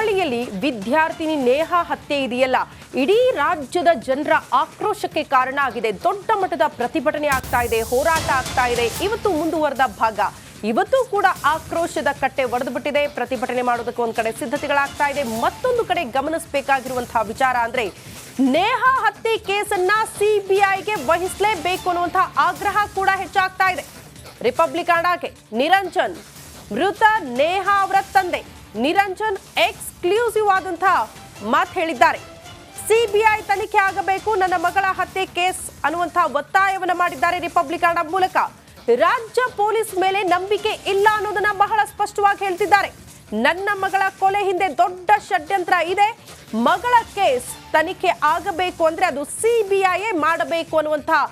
ಹುಬ್ಬಳ್ಳಿಯಲ್ಲಿ ವಿದ್ಯಾರ್ಥಿನಿ ನೇಹಾ ಹತ್ಯೆ ಇದೆಯಲ್ಲ, ಇಡೀ ರಾಜ್ಯದ ಜನರ ಆಕ್ರೋಶಕ್ಕೆ ಕಾರಣ ಆಗಿದೆ. ದೊಡ್ಡ ಮಟ್ಟದ ಪ್ರತಿಭಟನೆ ಆಗ್ತಾ ಇದೆ, ಹೋರಾಟ ಆಗ್ತಾ ಇದೆ. ಇವತ್ತು ಮುಂದುವರೆದ ಭಾಗ. ಇವತ್ತು ಕೂಡ ಆಕ್ರೋಶದ ಕಟ್ಟೆ ಒಡೆದುಬಿಟ್ಟಿದೆ. ಪ್ರತಿಭಟನೆ ಮಾಡೋದಕ್ಕೆ ಒಂದ್ ಕಡೆ ಸಿದ್ಧತೆಗಳಾಗ್ತಾ ಇದೆ. ಮತ್ತೊಂದು ಕಡೆ ಗಮನಿಸಬೇಕಾಗಿರುವಂತಹ ವಿಚಾರ ಅಂದ್ರೆ ನೇಹಾ ಹತ್ಯೆ ಕೇಸನ್ನ ಸಿಬಿಐಗೆ ವಹಿಸಲೇಬೇಕು ಅನ್ನುವಂತಹ ಆಗ್ರಹ ಕೂಡ ಹೆಚ್ಚಾಗ್ತಾ ಇದೆ. ರಿಪಬ್ಲಿಕನ್ಗೆ ನಿರಂಜನ್, ಮೃತ ನೇಹಾ ಅವರ ತಂದೆ ನಿರಂಜನ್ ಎಕ್ಸ್ಕ್ಲೂಸಿವ್ ಆದಂತಹ ಮಾತು ಹೇಳಿದ್ದಾರೆ. ಸಿಬಿಐ ತನಿಖೆ ಆಗಬೇಕು, ನನ್ನ ಮಗಳ ಹತ್ಯೆ ಕೇಸ್ ಅನ್ನುವಂತಹ ಒತ್ತಾಯವನ್ನ ಮಾಡಿದ್ದಾರೆ ರಿಪಬ್ಲಿಕನ್ ಮೂಲಕ. ರಾಜ್ಯ ಪೊಲೀಸ್ ಮೇಲೆ ನಂಬಿಕೆ ಇಲ್ಲ ಅನ್ನೋದನ್ನ ಬಹಳ ಸ್ಪಷ್ಟವಾಗಿ ಹೇಳ್ತಿದ್ದಾರೆ. ನನ್ನ ಮಗಳ ಕೊಲೆ ಹಿಂದೆ ದೊಡ್ಡ ಷಡ್ಯಂತ್ರ ಇದೆ. ಮಗಳ ಕೇಸ್ ತನಿಖೆ ಆಗಬೇಕು ಅಂದ್ರೆ ಅದು ಸಿಬಿಐ ಮಾಡಬೇಕು ಅನ್ನುವಂತಹ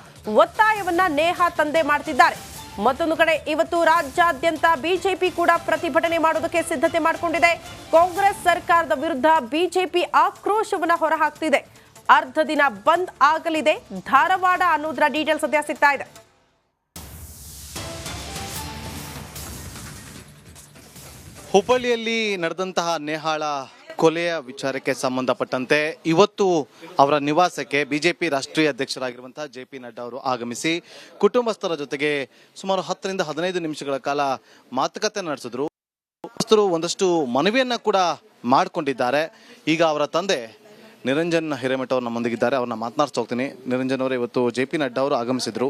ಒತ್ತಾಯವನ್ನ ನೇಹಾ ತಂದೆ ಮಾಡ್ತಿದ್ದಾರೆ. ಮತ್ತೊಂದು ಕಡೆ ಇವತ್ತು ರಾಜ್ಯಾದ್ಯಂತ ಬಿಜೆಪಿ ಕೂಡ ಪ್ರತಿಭಟನೆ ಮಾಡೋದಕ್ಕೆ ಸಿದ್ಧತೆ ಮಾಡಿಕೊಂಡಿದೆ. ಕಾಂಗ್ರೆಸ್ ಸರ್ಕಾರದ ವಿರುದ್ಧ ಬಿಜೆಪಿ ಆಕ್ರೋಶವನ್ನ ಹೊರಹಾಕ್ತಿದೆ. ಅರ್ಧ ದಿನ ಬಂದ್ ಆಗಲಿದೆ. ಧಾರವಾಡ ಅನ್ನೋದರ ಡೀಟೇಲ್ಸ್ ಸದ್ಯ ಸಿಗ್ತಾ ಇದೆ. ಹುಬ್ಬಳ್ಳಿಯಲ್ಲಿ ನಡೆದಂತಹ ನೇಹಾಳ ಕೊಲೆಯ ವಿಚಾರಕ್ಕೆ ಸಂಬಂಧಪಟ್ಟಂತೆ ಇವತ್ತು ಅವರ ನಿವಾಸಕ್ಕೆ ಬಿಜೆಪಿ ರಾಷ್ಟ್ರೀಯ ಅಧ್ಯಕ್ಷರಾಗಿರುವಂತಹ ಜೆ.ಪಿ. ನಡ್ಡಾ ಅವರು ಆಗಮಿಸಿ ಕುಟುಂಬಸ್ಥರ ಜೊತೆಗೆ ಸುಮಾರು 10 ರಿಂದ 15 ನಿಮಿಷಗಳ ಕಾಲ ಮಾತುಕತೆ ನಡೆಸಿದ್ರು. ಒಂದಷ್ಟು ಮನವಿಯನ್ನ ಕೂಡ ಮಾಡಿಕೊಂಡಿದ್ದಾರೆ. ಈಗ ಅವರ ತಂದೆ ನಿರಂಜನ್ ಹಿರೇಮಠ ಅವರು ನಮ್ಮೊಂದಿಗಿದ್ದಾರೆ. ಅವ್ರನ್ನ ಮಾತನಾಡ್ತಾ ಹೋಗ್ತೀನಿ. ನಿರಂಜನ್ ಅವರೇ, ಇವತ್ತು ಜೆ.ಪಿ. ನಡ್ಡಾ ಅವರು ಆಗಮಿಸಿದ್ರು.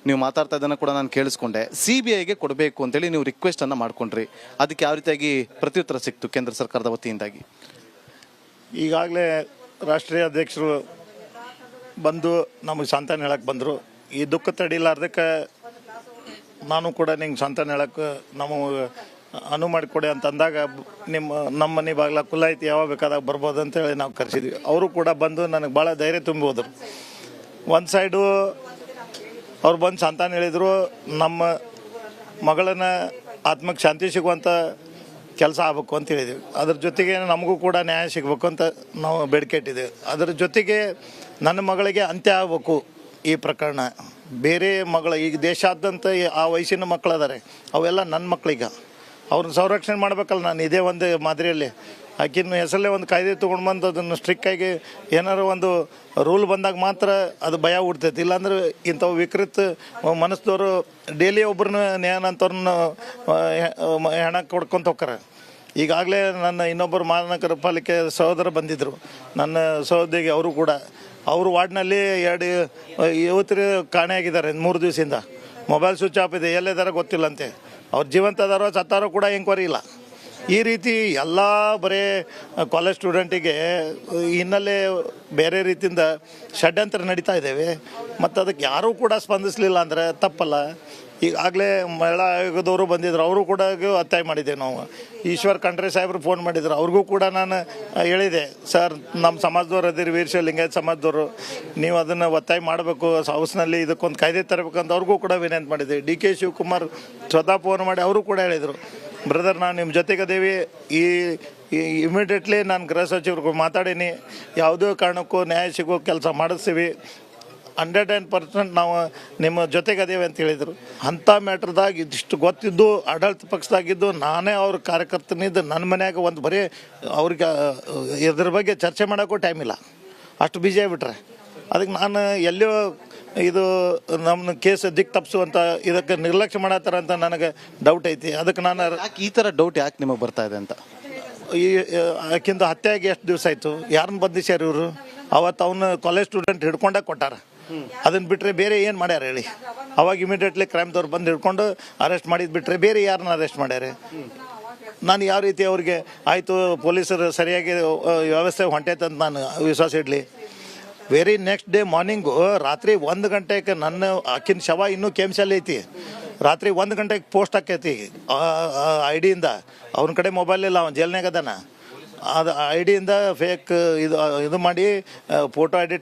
ನೀವು ಮಾತಾಡ್ತಾ ಇದ್ದನ್ನು ಕೂಡ ನಾನು ಕೇಳಿಸ್ಕೊಂಡೆ. ಸಿಬಿಐಗೆ ಕೊಡಬೇಕು ಅಂತೇಳಿ ನೀವು ರಿಕ್ವೆಸ್ಟ್ ಅನ್ನ ಮಾಡ್ಕೊಂಡ್ರಿ. ಅದಕ್ಕೆ ಯಾವ ರೀತಿಯಾಗಿ ಪ್ರತ್ಯುತ್ತರ ಸಿಕ್ತು ಕೇಂದ್ರ ಸರ್ಕಾರದ ವತಿಯಿಂದಾಗಿ? ಈಗಾಗಲೇ ರಾಷ್ಟ್ರೀಯ ಅಧ್ಯಕ್ಷರು ಬಂದು ನಮಗೆ ಸಾಂತ್ವನ ಹೇಳಕ್ಕೆ ಬಂದರು. ಈ ದುಃಖ ತಡಿಲಾರ್ದಕ್ಕೆ ನಾನು ಕೂಡ ನಿಂಗೆ ಸಾಂತ್ವನ ಹೇಳಕ್ಕೆ ನಮಗೆ ಅನು ಮಾಡಿಕೊಡಿ ಅಂತಂದಾಗ ನಮ್ಮ ಮನೆ ಬಾಗಿಲ ಕುಲ್ಲ ಐತಿ, ಯಾವಾಗ ಬೇಕಾದಾಗ ಬರ್ಬೋದು ಅಂತೇಳಿ ನಾವು ಕರೆಸಿದ್ವಿ. ಅವರು ಕೂಡ ಬಂದು ನನಗೆ ಭಾಳ ಧೈರ್ಯ ತುಂಬಿ ಹೋದರು. ಒಂದು ಸೈಡು ಅವ್ರು ಬಂದು ಸಾಂತ್ವನ ಹೇಳಿದರು, ನಮ್ಮ ಮಗಳನ್ನ ಆತ್ಮಕ್ಕೆ ಶಾಂತಿ ಸಿಗುವಂಥ ಕೆಲಸ ಆಗಬೇಕು ಅಂತ ಹೇಳಿದ್ವಿ. ಅದ್ರ ಜೊತೆಗೆ ನಮಗೂ ಕೂಡ ನ್ಯಾಯ ಸಿಗಬೇಕು ಅಂತ ನಾವು ಬೇಡಿಕೆ ಇಟ್ಟಿದ್ದೇವೆ. ಅದರ ಜೊತೆಗೆ ನನ್ನ ಮಗಳಿಗೆ ಅಂತ್ಯ ಆಗಬೇಕು ಈ ಪ್ರಕರಣ. ಬೇರೆ ಮಗಳು ಈಗ ದೇಶಾದ್ಯಂತ ಆ ವಯಸ್ಸಿನ ಮಕ್ಕಳದಾರೆ, ಅವೆಲ್ಲ ನನ್ನ ಮಕ್ಕಳೀಗ. ಅವ್ರನ್ನ ಸಂರಕ್ಷಣೆ ಮಾಡಬೇಕಲ್ಲ. ನಾನು ಇದೇ ಒಂದು ಮಾದರಿಯಲ್ಲಿ ಆಕಿನ ಹೆಸರಲ್ಲೇ ಒಂದು ಕಾಯ್ದೆ ತೊಗೊಂಡು ಬಂದು ಅದನ್ನು ಸ್ಟ್ರಿಕ್ಟಾಗಿ ಏನಾರು ಒಂದು ರೂಲ್ ಬಂದಾಗ ಮಾತ್ರ ಅದು ಭಯ ಹುಡ್ತೈತಿ. ಇಲ್ಲಾಂದ್ರೆ ಇಂಥವು ವಿಕೃತ ಮನಸ್ಸದವರು ಡೈಲಿ ಒಬ್ಬರನ್ನ ನ್ಯಾಯಾನಂತವ್ರನ್ನ ಹೆಣ ಕೊಡ್ಕೊಂತ ಹೋಗ್ತಾರೆ. ಈಗಾಗಲೇ ನನ್ನ ಇನ್ನೊಬ್ಬರು ಮಹಾನಗರ ಪಾಲಿಕೆ ಸಹೋದರ ಬಂದಿದ್ದರು, ನನ್ನ ಸಹೋದರಿಗೆ. ಅವರು ಕೂಡ ಅವರು ವಾರ್ಡ್ನಲ್ಲಿ 2 ಯುವತಿಯರು ಕಾಣೆಯಾಗಿದ್ದಾರೆ 3 ದಿವಸದಿಂದ. ಮೊಬೈಲ್ ಸ್ವಿಚ್ ಆಫ್ ಇದೆ, ಎಲ್ಲಿದ್ದಾರೋ ಗೊತ್ತಿಲ್ಲಂತೆ. ಅವ್ರು ಜೀವಂತ ಅದಾರೋ ಸತ್ತಾರೋ ಕೂಡ ಎಂಕ್ವೈರಿ ಇಲ್ಲ. ಈ ರೀತಿ ಎಲ್ಲ ಬರೀ ಕಾಲೇಜ್ ಸ್ಟೂಡೆಂಟಿಗೆ ಹಿನ್ನೆಲೆ ಬೇರೆ ರೀತಿಯಿಂದ ಷಡ್ಯಂತ್ರ ನಡೀತಾ ಇದ್ದೇವೆ. ಮತ್ತು ಅದಕ್ಕೆ ಯಾರೂ ಕೂಡ ಸ್ಪಂದಿಸಲಿಲ್ಲ ಅಂದರೆ ತಪ್ಪಲ್ಲ. ಈಗಾಗಲೇ ಮಹಿಳಾ ಆಯೋಗದವರು ಬಂದಿದ್ರು, ಅವರು ಕೂಡ ಒತ್ತಾಯ ಮಾಡಿದ್ದೇವೆ ನಾವು. ಈಶ್ವರ್ ಖಂಡ್ರೆ ಸಾಹೇಬರು ಫೋನ್ ಮಾಡಿದ್ರು, ಅವ್ರಿಗೂ ಕೂಡ ನಾನು ಹೇಳಿದೆ, ಸರ್ ನಮ್ಮ ಸಮಾಜದವ್ರು ಅದಿರಿ, ವೀರಶೈವ ಲಿಂಗಾಯತ ಸಮಾಜದವರು, ನೀವು ಅದನ್ನು ಒತ್ತಾಯ ಮಾಡಬೇಕು, ಹೌಸ್ನಲ್ಲಿ ಇದಕ್ಕೊಂದು ಕಾಯ್ದೆ ತರಬೇಕಂತ ಅವ್ರಿಗೂ ಕೂಡ ವಿನಂತಿ ಮಾಡಿದ್ದೆ. ಡಿ.ಕೆ. ಶಿವಕುಮಾರ್ ಸ್ವತಃ ಫೋನ್ ಮಾಡಿ ಅವರು ಕೂಡ ಹೇಳಿದರು, ಬ್ರದರ್ ನಾನು ನಿಮ್ಮ ಜೊತೆಗದೇವಿ, ಈ ಇಮಿಡಿಯೇಟ್ಲಿ ನಾನು ಗೃಹ ಸಚಿವರಿಗೂ ಮಾತಾಡೀನಿ, ಯಾವುದೇ ಕಾರಣಕ್ಕೂ ನ್ಯಾಯ ಸಿಗೋ ಕೆಲಸ ಮಾಡಿಸ್ತೀವಿ, 110% ನಾವು ನಿಮ್ಮ ಜೊತೆಗದೇವಿ ಅಂತ ಹೇಳಿದರು. ಅಂಥ ಮ್ಯಾಟ್ರದಾಗ ಇದಿಷ್ಟು ಗೊತ್ತಿದ್ದು ಆಡಳಿತ ಪಕ್ಷದಾಗಿದ್ದು ನಾನೇ ಅವ್ರ ಕಾರ್ಯಕರ್ತನಿದ್ದು ನನ್ನ ಮನ್ಯಾಗ ಒಂದು ಬರೀ ಅವ್ರಿಗೆ ಇದ್ರ ಬಗ್ಗೆ ಚರ್ಚೆ ಮಾಡೋಕ್ಕೂ ಟೈಮ್ ಇಲ್ಲ, ಅಷ್ಟು ಬ್ಯುಸಿ ಆಗಿಬಿಟ್ರೆ. ಅದಕ್ಕೆ ನಾನು ಎಲ್ಲೋ ಇದು ನಮ್ಮ ಕೇಸ್ ದಿಕ್ಕು ತಪ್ಪಿಸುವಂಥ ಇದಕ್ಕೆ ನಿರ್ಲಕ್ಷ್ಯ ಮಾಡತ್ತಾರ ಅಂತ ನನಗೆ ಡೌಟ್ ಐತಿ. ಅದಕ್ಕೆ ನಾನು ಈ ಥರ ಡೌಟ್ ಯಾಕೆ ನಿಮಗೆ ಬರ್ತಾ ಇದೆ ಅಂತ. ಈ ಆಕಿಂದು ಹತ್ಯೆಯಾಗಿ ಎಷ್ಟು ದಿವಸ ಆಯಿತು, ಯಾರನ್ನ ಬಂಧಿಸ್ಯಾರ ಇವರು? ಅವತ್ತು ಅವನು ಕಾಲೇಜ್ ಸ್ಟೂಡೆಂಟ್ ಹಿಡ್ಕೊಂಡಾಗ ಕೊಟ್ಟಾರ. ಅದನ್ನು ಬಿಟ್ಟರೆ ಬೇರೆ ಏನು ಮಾಡ್ಯಾರ ಹೇಳಿ? ಅವಾಗ ಇಮಿಡಿಯೇಟ್ಲಿ ಕ್ರೈಮ್ದವ್ರು ಬಂದು ಹಿಡ್ಕೊಂಡು ಅರೆಸ್ಟ್ ಮಾಡಿದ್ದು ಬಿಟ್ಟರೆ ಬೇರೆ ಯಾರನ್ನ ಅರೆಸ್ಟ್ ಮಾಡ್ಯಾರೆ? ನಾನು ಯಾವ ರೀತಿ ಅವ್ರಿಗೆ ಆಯಿತು ಪೊಲೀಸರು ಸರಿಯಾಗಿ ವ್ಯವಸ್ಥೆ ಹೊಂಟೈತೆ ಅಂತ ನಾನು ವಿಶ್ವಾಸ ಇಡಲಿ? ವೆರಿ ನೆಕ್ಸ್ಟ್ ಡೇ ಮಾರ್ನಿಂಗು ರಾತ್ರಿ 1 ಗಂಟೆಗೆ ನನ್ನ ಆಕಿನ ಶವ ಇನ್ನೂ ಕೆಮ್ಸಲ್ಲಿ ಐತಿ. ರಾತ್ರಿ 1 ಗಂಟೆಗೆ ಪೋಸ್ಟ್ ಆಕೈತಿ ID-ಯಿಂದ. ಅವನ ಕಡೆ ಮೊಬೈಲ್ ಇಲ್ಲ, ಅವನು ಜೈಲ್ನಾಗ ಅದಾನ. ಅದು ID-ಯಿಂದ ಫೇಕ್ ಇದು ಮಾಡಿ ಫೋಟೋ ಎಡಿಟ್